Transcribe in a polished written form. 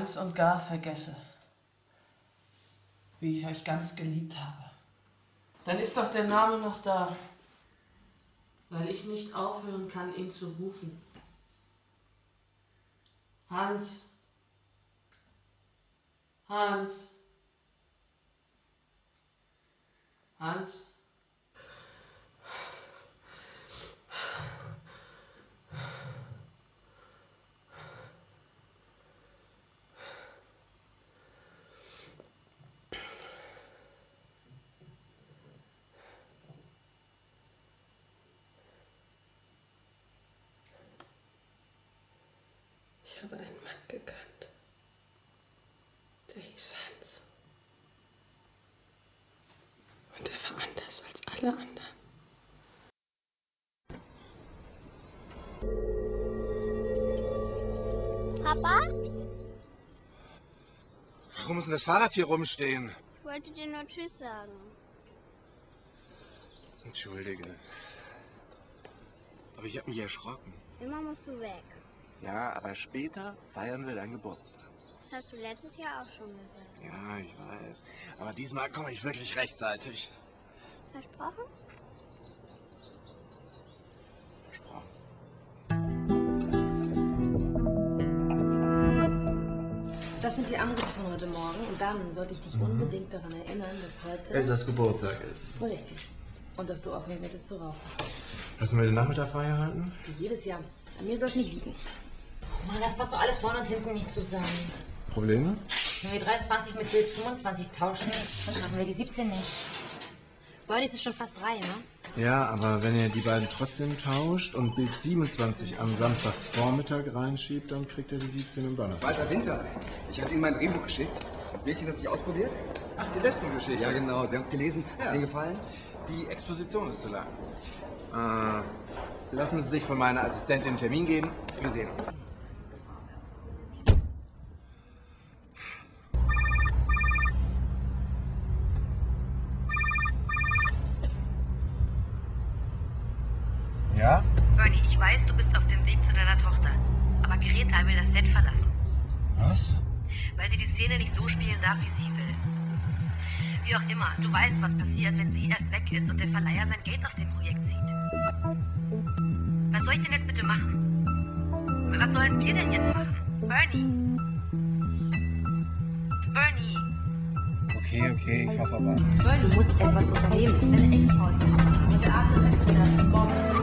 ganz und gar vergesse, wie ich euch ganz geliebt habe, dann ist doch der Name noch da, weil ich nicht aufhören kann, ihn zu rufen. Hans. Hans. Hans. Ich habe einen Mann gekannt, der hieß Hans. Und er war anders als alle anderen. Papa? Warum muss denn das Fahrrad hier rumstehen? Ich wollte dir nur Tschüss sagen. Entschuldige. Aber ich habe mich erschrocken. Immer musst du weg. Ja, aber später feiern wir deinen Geburtstag. Das hast du letztes Jahr auch schon gesagt. Ja, ich weiß. Aber diesmal komme ich wirklich rechtzeitig. Versprochen? Versprochen. Das sind die Anrufe von heute Morgen. Und dann sollte ich dich unbedingt daran erinnern, dass heute... Elsas Geburtstag ist. Richtig. Und dass du aufhören würdest zu rauchen. Hast du mir den Nachmittag freigehalten? Wie jedes Jahr. An mir soll es nicht liegen. Oh Mann, das passt doch alles vorne und hinten nicht zusammen. Probleme? Wenn wir 23 mit Bild 25 tauschen, dann schaffen wir die 17 nicht. Bernie ist schon fast 3, ne? Ja, aber wenn ihr die beiden trotzdem tauscht und Bild 27 am Samstagvormittag reinschiebt, dann kriegt ihr die 17 im Donnerstag. Walter Winter, ich hatte Ihnen mein Drehbuch geschickt. Das Mädchen hat sich ausprobiert. Ach, die Lesbengeschichte. Ja, genau. Sie haben es gelesen. Ja. Hat es Ihnen gefallen? Die Exposition ist zu lang. Lassen Sie sich von meiner Assistentin einen Termin geben. Wir sehen uns. Ja? Bernie, ich weiß, du bist auf dem Weg zu deiner Tochter. Aber Greta will das Set verlassen. Was? Weil sie die Szene nicht so spielen darf, wie sie will. Wie auch immer, du weißt, was passiert, wenn sie erst weg ist und der Verleiher sein Geld aus dem Projekt zieht. Was soll ich denn jetzt bitte machen? Was sollen wir denn jetzt machen? Bernie! Bernie! Okay, ich fahr vorbei. Bernie, du musst etwas unternehmen. Deine Ex-Frau ist noch. Heute Abend ist es wieder morgen.